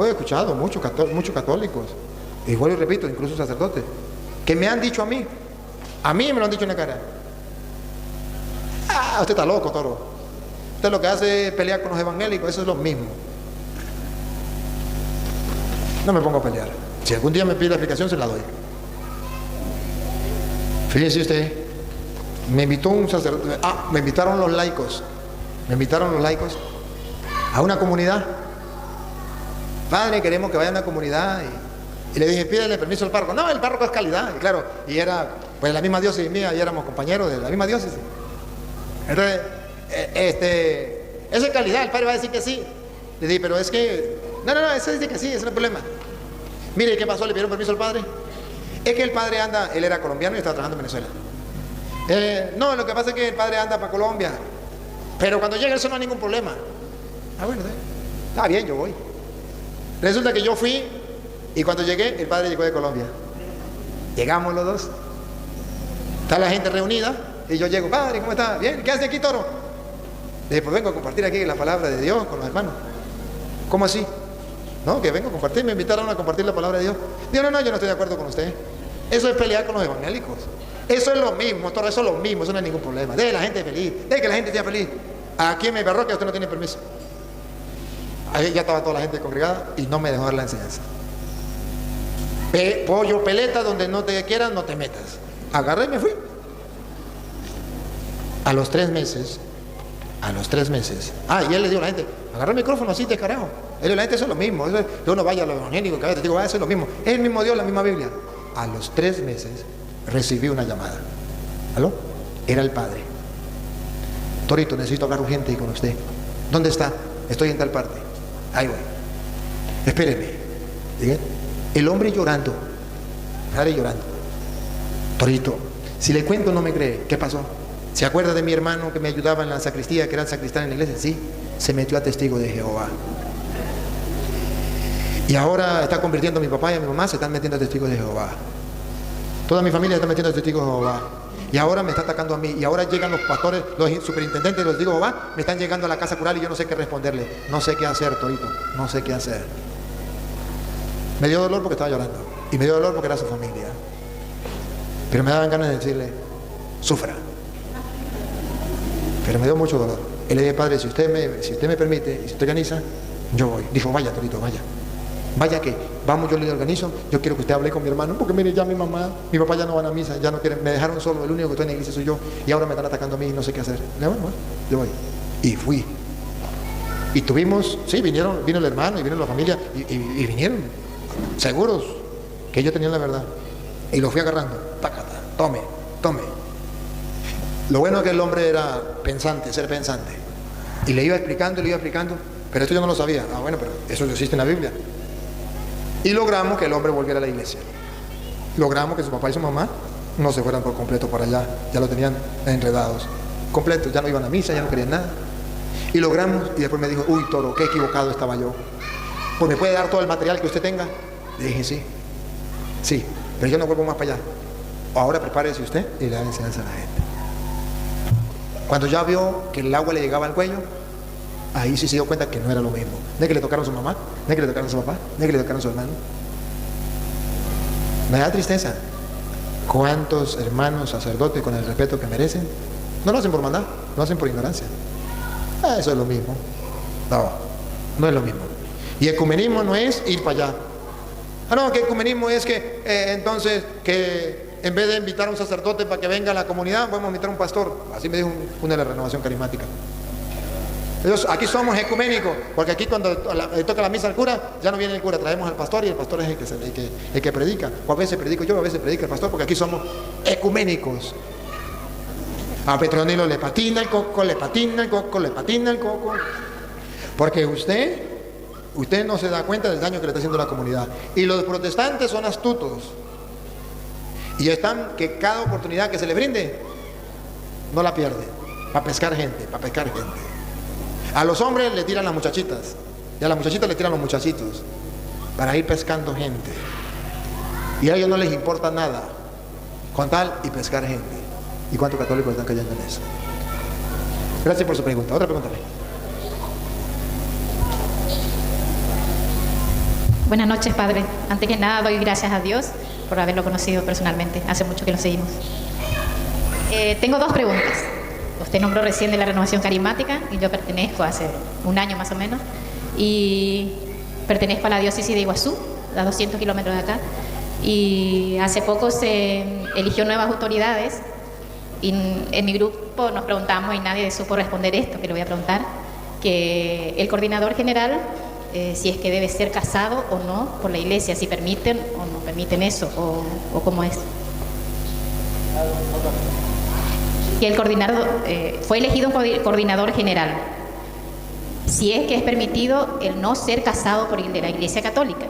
he escuchado muchos católicos, y vuelvo y repito, incluso sacerdotes, que me han dicho a mí me lo han dicho en la cara: usted está loco, toro. Usted lo que hace es pelear con los evangélicos, eso es lo mismo. No me pongo a pelear. Si algún día me pide la explicación, se la doy. Fíjese usted, me invitó un sacerdote, me invitaron los laicos a una comunidad. Padre, queremos que vaya a una comunidad. Y le dije, pídele permiso al párroco. No, el párroco es calidad. Y claro, y era pues la misma diócesis mía, y éramos compañeros de la misma diócesis. Entonces, esa es calidad, el padre va a decir que sí. Le dije, pero es que, no, ese dice que sí, ese no es el problema. Mire, ¿qué pasó? ¿Le pidieron permiso al padre? Es que el padre anda, él era colombiano y estaba trabajando en Venezuela. No, lo que pasa es que el padre anda para Colombia, pero cuando llegue eso no hay ningún problema. Bueno, está bien, yo voy. Resulta que yo fui, y cuando llegué, el padre llegó de Colombia. Llegamos los dos, está la gente reunida, y yo llego: padre, ¿cómo está? Bien, ¿qué hace aquí, toro? Le dije, pues vengo a compartir aquí la palabra de Dios con los hermanos. ¿Cómo así? No, que vengo a compartir, me invitaron a compartir la palabra de Dios. Digo, no, yo no estoy de acuerdo con usted. Eso es pelear con los evangélicos. Eso es lo mismo, toro, eso es lo mismo, eso no hay ningún problema. Deje la gente feliz, deje que la gente sea feliz. Aquí en mi parroquia usted no tiene permiso. Ahí ya estaba toda la gente congregada y no me dejó dar la enseñanza. Pollo, peleta, donde no te quieran, no te metas. Agarré y me fui. A los 3 meses, y él le dijo a la gente: agarra el micrófono así de carajo. Él le dijo a la gente: eso es lo mismo, eso es, yo no vaya a los evangélicos, que a veces digo, eso es lo mismo, es el mismo Dios, la misma Biblia. A los 3 meses recibí una llamada. ¿Aló? Era el padre: Torito, necesito hablar urgente con usted. ¿Dónde está? Estoy en tal parte. Ahí voy. Espéreme. ¿Sí? El hombre llorando, padre llorando. Torito, si le cuento no me cree. ¿Qué pasó? ¿Se acuerda de mi hermano que me ayudaba en la sacristía, que era el sacristán en la iglesia? Sí, se metió a testigo de Jehová. Y ahora está convirtiendo a mi papá y a mi mamá, se están metiendo a testigos de Jehová. Toda mi familia está metiendo a testigos de Jehová. Y ahora me está atacando a mí. Y ahora llegan los pastores, los superintendentes de los testigos de Jehová, me están llegando a la casa cural y yo no sé qué responderle. No sé qué hacer, Torito, no sé qué hacer. Me dio dolor porque estaba llorando. Y me dio dolor porque era su familia. Pero me daban ganas de decirle: sufra. Pero me dio mucho dolor. Y le dije: padre, si usted me permite y si usted organiza, yo voy. Dijo: vaya, Torito, vaya. Vaya que, vamos, yo le organizo. Yo quiero que usted hable con mi hermano, porque mire, ya mi mamá, mi papá ya no van a misa, ya no quieren, me dejaron solo, el único que estoy en la iglesia soy yo, y ahora me están atacando a mí y no sé qué hacer. Le digo: bueno, yo voy. Y fui. Y tuvimos, sí, vino el hermano y vino la familia, y vinieron seguros que yo tenía la verdad. Y lo fui agarrando. Tácata, tome. Lo bueno es que el hombre era pensante, ser pensante. Y le iba explicando, pero esto yo no lo sabía. Bueno, pero eso existe en la Biblia. Y logramos que el hombre volviera a la iglesia. Logramos que su papá y su mamá no se fueran por completo para allá. Ya lo tenían enredados. Completo, ya no iban a misa, ya no querían nada. Y logramos, y después me dijo: uy, toro, qué equivocado estaba yo. Pues me puede dar todo el material que usted tenga. Le dije: sí, pero yo no vuelvo más para allá. Ahora prepárese usted y le da enseñanza a la gente. Cuando ya vio que el agua le llegaba al cuello, ahí sí se dio cuenta que no era lo mismo. De que le tocaron a su mamá, de que le tocaron a su papá, de que le tocaron a su hermano. Me da tristeza. ¿Cuántos hermanos sacerdotes, con el respeto que merecen, no lo hacen por maldad, lo hacen por ignorancia? Eso es lo mismo. No es lo mismo. Y ecumenismo no es ir para allá. No, que ecumenismo es que entonces que en vez de invitar a un sacerdote para que venga a la comunidad, podemos invitar a un pastor. Así me dijo una de la Renovación Carismática. Aquí somos ecuménicos, porque aquí cuando le toca la misa al cura, ya no viene el cura, traemos al pastor y el pastor es el que predica. O a veces predico yo, a veces predica el pastor, porque aquí somos ecuménicos. A Petronilo le patina el coco, le patina el coco. Porque usted no se da cuenta del daño que le está haciendo a la comunidad. Y los protestantes son astutos. Y están que cada oportunidad que se le brinde, no la pierde, para pescar gente, para pescar gente. A los hombres le tiran las muchachitas, y a las muchachitas le tiran los muchachitos, para ir pescando gente. Y a ellos no les importa nada, con tal y pescar gente. ¿Y cuántos católicos están cayendo en eso? Gracias por su pregunta. Otra pregunta. Buenas noches, padre. Antes que nada, doy gracias a Dios por haberlo conocido personalmente. Hace mucho que lo seguimos. Tengo dos preguntas. Usted nombró recién de la renovación carismática y yo pertenezco hace un año más o menos. Y pertenezco a la diócesis de Iguazú, a 200 kilómetros de acá. Y hace poco se eligió nuevas autoridades. Y en mi grupo nos preguntamos y nadie supo responder esto, que le voy a preguntar, que el coordinador general, si es que debe ser casado o no por la iglesia, si permiten o no permiten eso, o cómo es. Que el coordinador, fue elegido un coordinador general, si es que es permitido el no ser casado por el de la iglesia católica.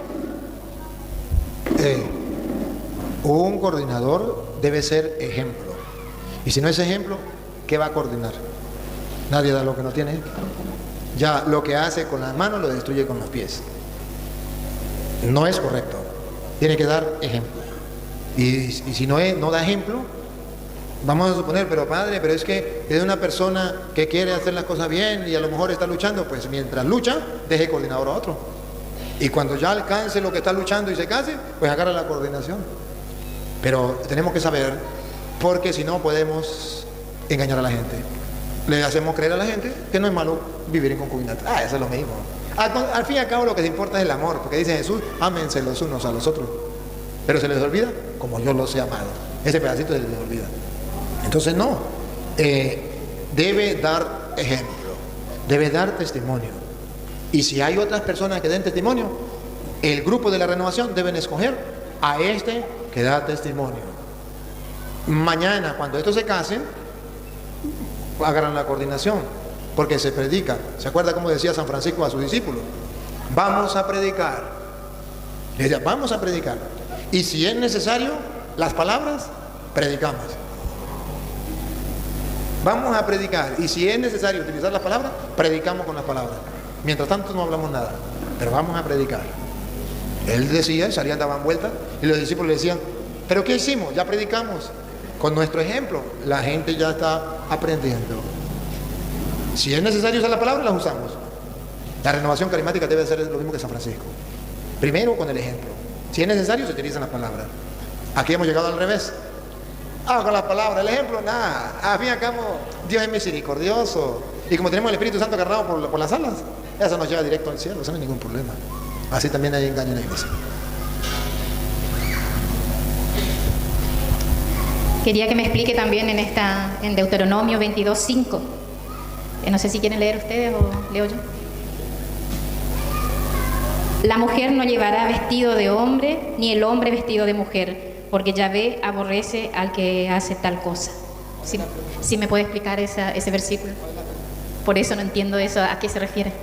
Un coordinador debe ser ejemplo. Y si no es ejemplo, ¿qué va a coordinar? Nadie da lo que no tiene. Ya lo que hace con las manos lo destruye con los pies. No es correcto. Tiene que dar ejemplo. Y si no da ejemplo, vamos a suponer, pero padre, pero es que es una persona que quiere hacer las cosas bien y a lo mejor está luchando, pues mientras lucha, deje coordinador a otro. Y cuando ya alcance lo que está luchando y se case, pues agarra la coordinación. Pero tenemos que saber, porque si no podemos engañar a la gente. Le hacemos creer a la gente que no es malo vivir en concubinato. Eso es lo mismo. Al fin y al cabo lo que se importa es el amor, porque dice Jesús, ámense los unos a los otros. Pero se les olvida, como yo los he amado. Ese pedacito se les olvida. Entonces no, debe dar ejemplo, debe dar testimonio. Y si hay otras personas que den testimonio, el grupo de la renovación deben escoger a este que da testimonio. Mañana, cuando estos se casen, agarran la coordinación, porque se predica. ¿Se acuerda cómo decía San Francisco a sus discípulos? Vamos a predicar. Le decía, vamos a predicar. Y si es necesario, las palabras, predicamos. Vamos a predicar. Y si es necesario utilizar las palabras, predicamos con las palabras. Mientras tanto no hablamos nada, pero vamos a predicar. Él decía, salían, daban vueltas, y los discípulos le decían, ¿pero qué hicimos? Ya predicamos. Con nuestro ejemplo, la gente ya está aprendiendo. Si es necesario usar la palabra, las usamos. La renovación carismática debe ser lo mismo que San Francisco. Primero con el ejemplo. Si es necesario, se utilizan las palabras. Aquí hemos llegado al revés. Con las palabras, el ejemplo, nada. Al fin y al cabo, Dios es misericordioso. Y como tenemos el Espíritu Santo agarrado por las alas, eso nos lleva directo al cielo, eso no hay ningún problema. Así también hay engaño en la iglesia. Quería que me explique también en Deuteronomio 22:5. No sé si quieren leer ustedes o leo yo. La mujer no llevará vestido de hombre, ni el hombre vestido de mujer, porque Yahvé aborrece al que hace tal cosa. ¿Sí me puede explicar ese versículo? Por eso no entiendo eso, ¿a qué se refiere?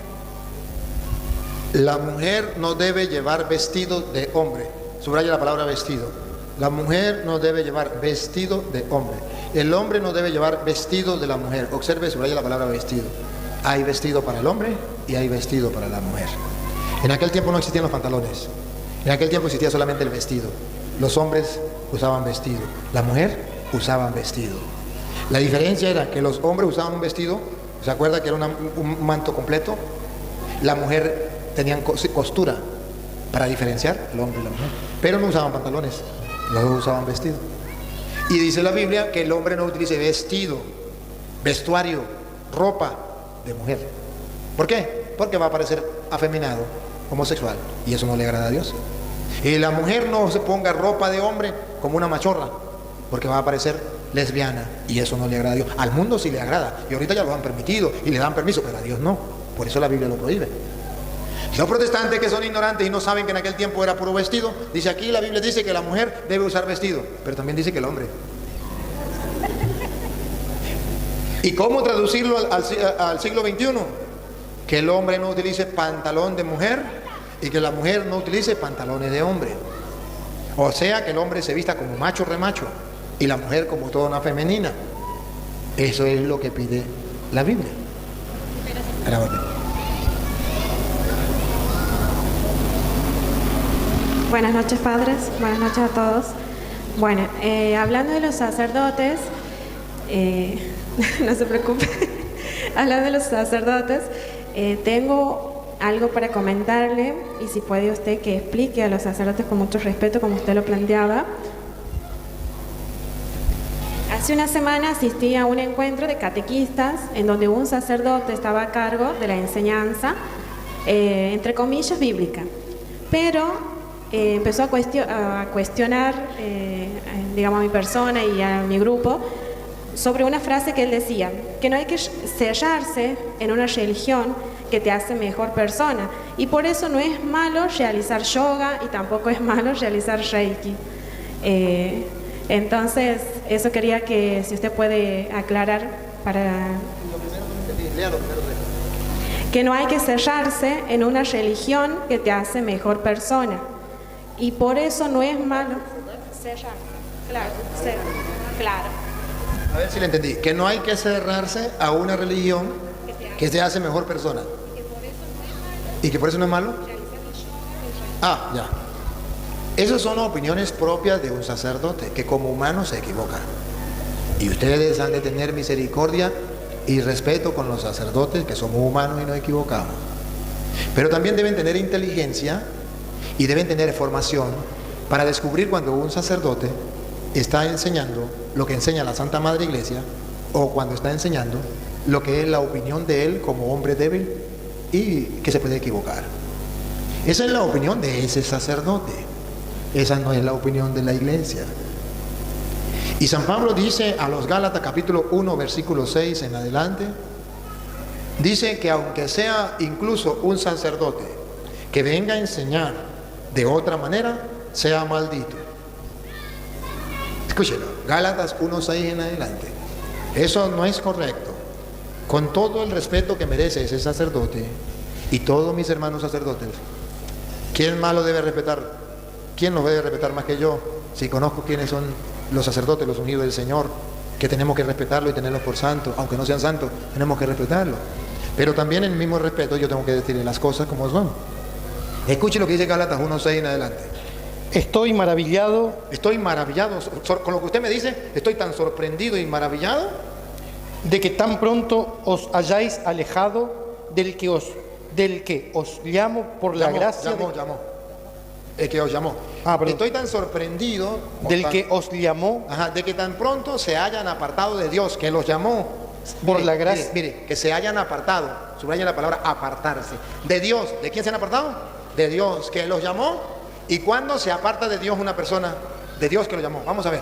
La mujer no debe llevar vestido de hombre. Subraya la palabra vestido. La mujer no debe llevar vestido de hombre. El hombre no debe llevar vestido de la mujer. Observe, subraya la palabra vestido. Hay vestido para el hombre y hay vestido para la mujer. En aquel tiempo no existían los pantalones. En aquel tiempo existía solamente el vestido. Los hombres usaban vestido. La mujer usaban vestido. La diferencia era que los hombres usaban un vestido, ¿se acuerda que era un manto completo? La mujer tenía costura para diferenciar el hombre y la mujer. Pero no usaban pantalones. Los dos usaban vestido. Y dice la Biblia que el hombre no utilice vestido, vestuario, ropa de mujer. ¿Por qué? Porque va a parecer afeminado, homosexual, y eso no le agrada a Dios. Y la mujer no se ponga ropa de hombre como una machorra, porque va a parecer lesbiana, y eso no le agrada a Dios. Al mundo sí le agrada, y ahorita ya lo han permitido y le dan permiso, pero a Dios no. Por eso la Biblia lo prohíbe. Los protestantes que son ignorantes y no saben que en aquel tiempo era puro vestido, dice aquí la Biblia dice que la mujer debe usar vestido, pero también dice que el hombre. ¿Y cómo traducirlo al siglo XXI? Que el hombre no utilice pantalón de mujer y que la mujer no utilice pantalones de hombre. O sea, que el hombre se vista como macho remacho y la mujer como toda una femenina. Eso es lo que pide la Biblia. Grábate. Buenas noches, padres. Buenas noches a todos. Bueno, hablando de los sacerdotes, no se preocupe. Hablando de los sacerdotes, tengo algo para comentarle, y si puede usted que explique a los sacerdotes con mucho respeto, como usted lo planteaba. Hace una semana asistí a un encuentro de catequistas en donde un sacerdote estaba a cargo de la enseñanza, entre comillas, bíblica, pero empezó a cuestionar, digamos, a mi persona y a mi grupo sobre una frase que él decía, que no hay que cerrarse en una religión que te hace mejor persona, y por eso no es malo realizar yoga y tampoco es malo realizar reiki. Entonces, eso quería que, si usted puede aclarar, para que no hay que cerrarse en una religión que te hace mejor persona, y por eso no es malo cerrar. Claro. A ver si le entendí. Que no hay que cerrarse a una religión que te hace mejor persona. ¿Y que por eso no es malo? Ah, ya. Esas son opiniones propias de un sacerdote que como humano se equivoca. Y ustedes han de tener misericordia y respeto con los sacerdotes que somos humanos y nos equivocamos. Pero también deben tener inteligencia y deben tener formación para descubrir cuando un sacerdote está enseñando lo que enseña la Santa Madre Iglesia, o cuando está enseñando lo que es la opinión de él como hombre débil y que se puede equivocar. Esa es la opinión de ese sacerdote, esa no es la opinión de la Iglesia. Y San Pablo dice a los Gálatas capítulo 1 versículo 6 en adelante, dice que aunque sea incluso un sacerdote que venga a enseñar de otra manera, sea maldito. Escúchelo, Gálatas 1:6 en adelante. Eso no es correcto. Con todo el respeto que merece ese sacerdote y todos mis hermanos sacerdotes, ¿quién más lo debe respetar? ¿Quién lo debe respetar más que yo? Si conozco quiénes son los sacerdotes, los ungidos del Señor, que tenemos que respetarlo y tenerlos por santos, aunque no sean santos, tenemos que respetarlo. Pero también en el mismo respeto yo tengo que decirle las cosas como son. Escuche lo que dice Gálatas 1:6 en adelante. Estoy maravillado con lo que usted me dice, estoy tan sorprendido y maravillado de que tan pronto os hayáis alejado del que os llamo por la gracia el que os llamó. Estoy tan sorprendido que os llamó, de que tan pronto se hayan apartado de Dios, que los llamó por la gracia. Mire, que se hayan apartado, subraya la palabra apartarse, de Dios. ¿De quién se han apartado? De Dios, que los llamó. ¿Y cuándo se aparta de Dios una persona? De Dios que lo llamó. Vamos a ver.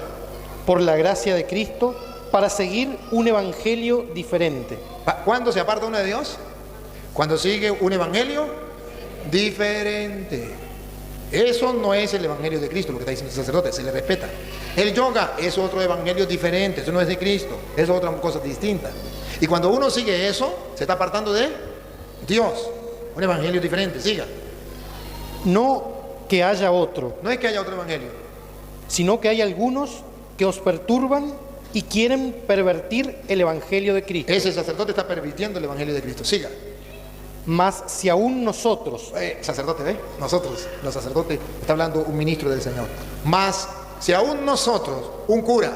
Por la gracia de Cristo, para seguir un evangelio diferente. ¿Cuándo se aparta uno de Dios? Cuando sigue un evangelio diferente. Eso no es el evangelio de Cristo, lo que está diciendo el sacerdote, se le respeta. El yoga es otro evangelio diferente, eso no es de Cristo, eso es otra cosa distinta. Y cuando uno sigue eso, se está apartando de Dios. Un evangelio diferente, siga. No que haya otro. No es que haya otro evangelio, sino que hay algunos que os perturban y quieren pervertir el evangelio de Cristo. Ese sacerdote está pervirtiendo el evangelio de Cristo. Siga. Mas si aún nosotros, sacerdote, ¿ve? Nosotros, los sacerdotes, está hablando un ministro del Señor. Mas si aún nosotros, un cura,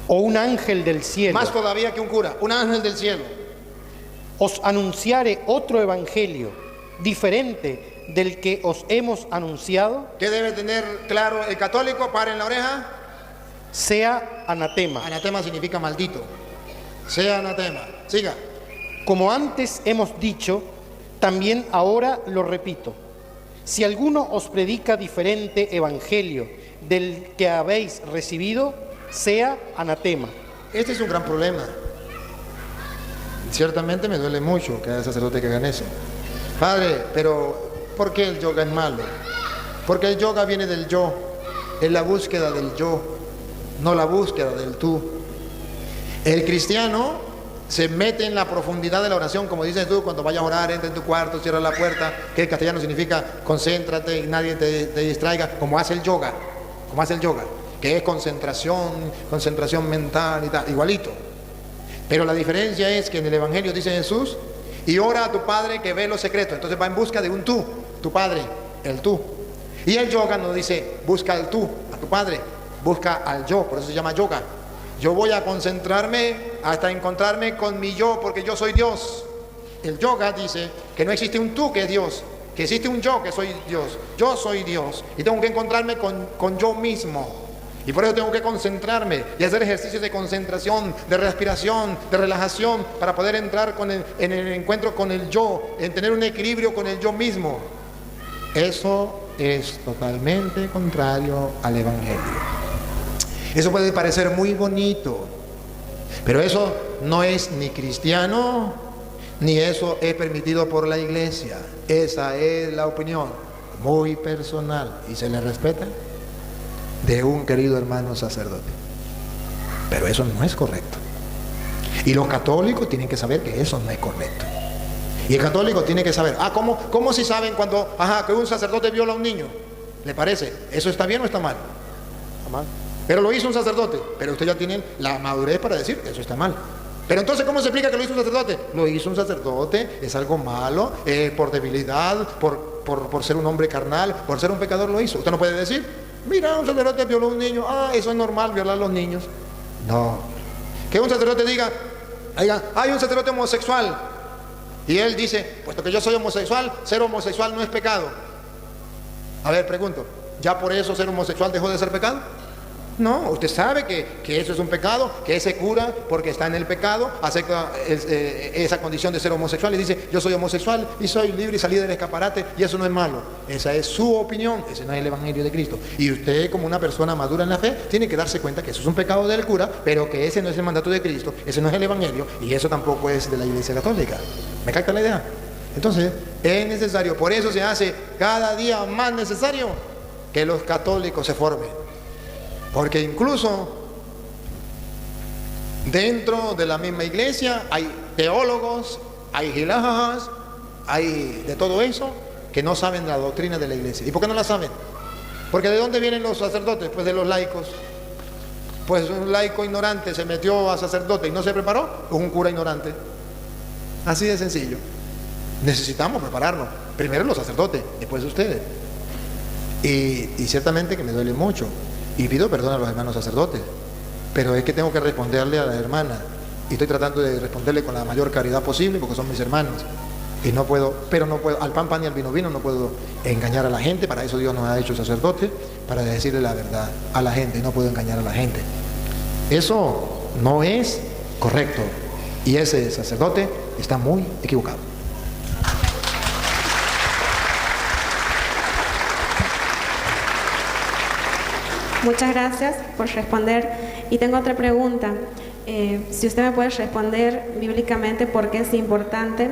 o un ángel del cielo, más todavía que un cura, un ángel del cielo, os anunciare otro evangelio diferente del que os hemos anunciado, ¿qué debe tener claro el católico? Para en la oreja. Sea anatema. Anatema significa maldito. Sea anatema. Siga. Como antes hemos dicho, también ahora lo repito. Si alguno os predica diferente evangelio del que habéis recibido, sea anatema. Este es un gran problema. Ciertamente me duele mucho que haya sacerdotes que hagan eso. Padre, pero ¿por qué el yoga es malo? Porque el yoga viene del yo, es la búsqueda del yo, no la búsqueda del tú. El cristiano se mete en la profundidad de la oración, como dices tú, cuando vayas a orar, entra en tu cuarto, cierra la puerta, que en castellano significa concéntrate y nadie te distraiga, como hace el yoga, que es concentración mental y tal, igualito. Pero la diferencia es que en el Evangelio dice Jesús, y ora a tu Padre que ve lo secreto. Entonces va en busca de un tú, tu Padre, el tú. Y el yoga nos dice, busca al tú, a tu Padre, busca al yo, por eso se llama yoga. Yo voy a concentrarme hasta encontrarme con mi yo, porque yo soy Dios. El yoga dice que no existe un tú que es Dios, que existe un yo que soy Dios. Yo soy Dios y tengo que encontrarme con yo mismo. Y por eso tengo que concentrarme y hacer ejercicios de concentración, de respiración, de relajación, para poder entrar en el encuentro con el yo, en tener un equilibrio con el yo mismo. Eso es totalmente contrario al Evangelio. Eso puede parecer muy bonito, pero eso no es ni cristiano, ni eso es permitido por la iglesia. Esa es la opinión muy personal y se le respeta de un querido hermano sacerdote. Pero eso no es correcto. Y los católicos tienen que saber que eso no es correcto. Y el católico tiene que saber, ¿cómo si saben cuando, que un sacerdote viola a un niño? ¿Le parece? ¿Eso está bien o está mal? Está mal. Pero lo hizo un sacerdote, pero usted ya tiene la madurez para decir que eso está mal. Pero entonces, ¿cómo se explica que lo hizo un sacerdote? Lo hizo un sacerdote, es algo malo, por debilidad, por ser un hombre carnal, por ser un pecador lo hizo. Usted no puede decir, mira, un sacerdote violó a un niño, eso es normal, violar a los niños. No. Que un sacerdote diga, hay un sacerdote homosexual, y él dice, puesto que yo soy homosexual, ser homosexual no es pecado. A ver, pregunto, ¿ya por eso ser homosexual dejó de ser pecado? No, usted sabe que eso es un pecado, que ese cura, porque está en el pecado, acepta esa condición de ser homosexual y dice, yo soy homosexual y soy libre y salí del escaparate, y eso no es malo. Esa es su opinión, ese no es el Evangelio de Cristo. Y usted, como una persona madura en la fe, tiene que darse cuenta que eso es un pecado del cura, pero que ese no es el mandato de Cristo, ese no es el Evangelio, y eso tampoco es de la Iglesia Católica. ¿Me capta la idea? Entonces, es necesario, por eso se hace cada día más necesario que los católicos se formen. Porque incluso dentro de la misma iglesia hay teólogos, hay gilajas, hay de todo eso que no saben la doctrina de la iglesia. ¿Y por qué no la saben? Porque ¿de dónde vienen los sacerdotes? Pues de los laicos. Pues un laico ignorante se metió a sacerdote y no se preparó, pues un cura ignorante. Así de sencillo. Necesitamos prepararnos. Primero los sacerdotes, después ustedes. Y ciertamente que me duele mucho. Y pido perdón a los hermanos sacerdotes, pero es que tengo que responderle a la hermana y estoy tratando de responderle con la mayor caridad posible porque son mis hermanos y no puedo, al pan pan y al vino vino, no puedo engañar a la gente. Para eso Dios nos ha hecho sacerdotes, para decirle la verdad a la gente, y no puedo engañar a la gente. Eso no es correcto y ese sacerdote está muy equivocado. Muchas gracias por responder. Y tengo otra pregunta. Si usted me puede responder bíblicamente por qué es importante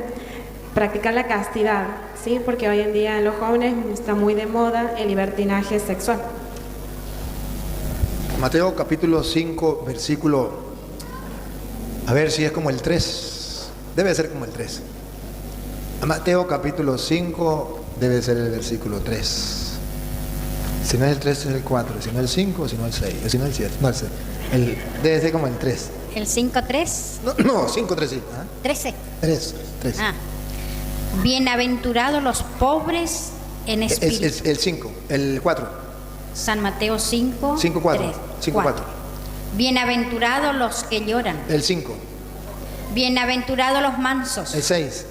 practicar la castidad, ¿sí? Porque hoy en día en los jóvenes está muy de moda el libertinaje sexual. Mateo capítulo 5, versículo, a ver si es como el 3, debe ser como el 3. Mateo capítulo 5 debe ser el versículo 3. Si no es el 3 es el 4, si no es el 5, si no es el 6, si no es el 7, no el 6. Debe ser como el 3. ¿El 5:3? No, 5:3 sí. 13. 3. Bienaventurados los pobres en espíritu. Es el 5, el 4. San Mateo 5. 5:4. 5:4. Bienaventurados los que lloran. El 5. Bienaventurados los mansos. El 6.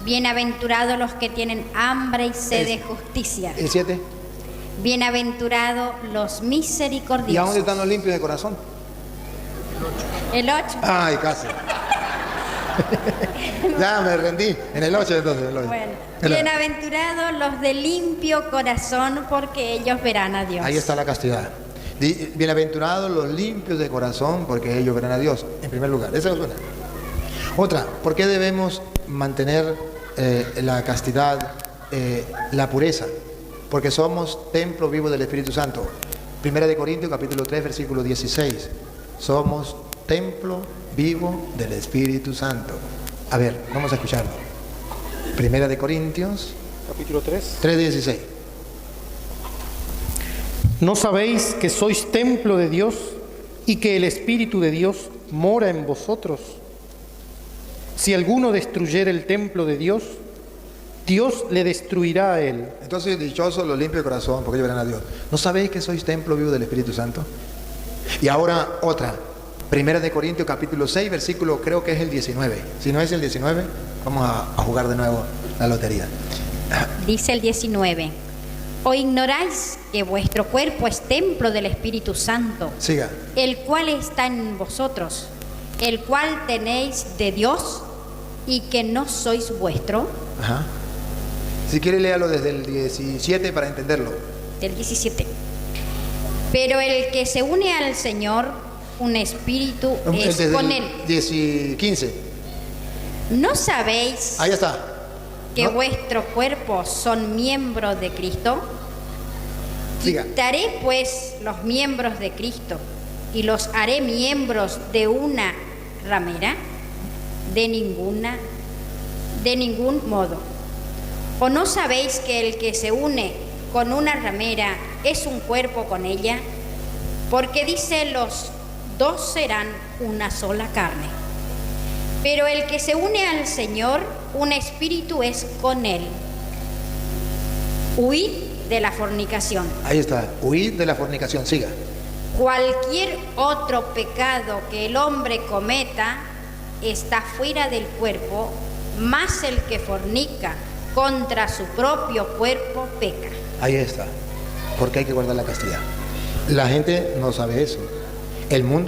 Bienaventurados los que tienen hambre y sed de justicia. El 7. Bienaventurados los misericordiosos. ¿Y a dónde están los limpios de corazón? El 8. Ay, casi. Ya me rendí. En el 8 entonces. El 8. Bueno, bienaventurados los de limpio corazón, porque ellos verán a Dios. Ahí está la castidad. Bienaventurados los limpios de corazón, porque ellos verán a Dios. En primer lugar, esa es una. Otra, ¿por qué debemos mantener la castidad, la pureza? Porque somos templo vivo del Espíritu Santo. Primera de Corintios capítulo 3 versículo 16. Somos templo vivo del Espíritu Santo. A ver, vamos a escucharlo. Primera de Corintios, Capítulo 3. 3:16. ¿No sabéis que sois templo de Dios y que el Espíritu de Dios mora en vosotros? Si alguno destruyere el templo de Dios, Dios le destruirá a él. Entonces, dichosos los limpios de corazón, porque ellos verán a Dios. ¿No sabéis que sois templo vivo del Espíritu Santo? Y ahora otra. Primera de Corintios capítulo 6, versículo, creo que es el 19. Si no es el 19, vamos a jugar de nuevo la lotería. Dice el 19. ¿O ignoráis que vuestro cuerpo es templo del Espíritu Santo, Siga. el cual está en vosotros, el cual tenéis de Dios y que no sois vuestro? Ajá. Si quiere, léalo desde el 17 para entenderlo. Del 17. Pero el que se une al Señor, un espíritu es Desde con el él. 15. ¿No sabéis Ahí está. que ¿No? vuestros cuerpos son miembros de Cristo? Siga. Quitaré pues los miembros de Cristo y los haré miembros de una ramera, de ningún modo. ¿O no sabéis que el que se une con una ramera es un cuerpo con ella? Porque dice, los dos serán una sola carne. Pero el que se une al Señor, un espíritu es con él. Huid de la fornicación. Ahí está. Huid de la fornicación. Siga. Cualquier otro pecado que el hombre cometa está fuera del cuerpo, mas el que fornica contra su propio cuerpo peca. Ahí está. Porque hay que guardar la castidad. La gente no sabe eso. El mundo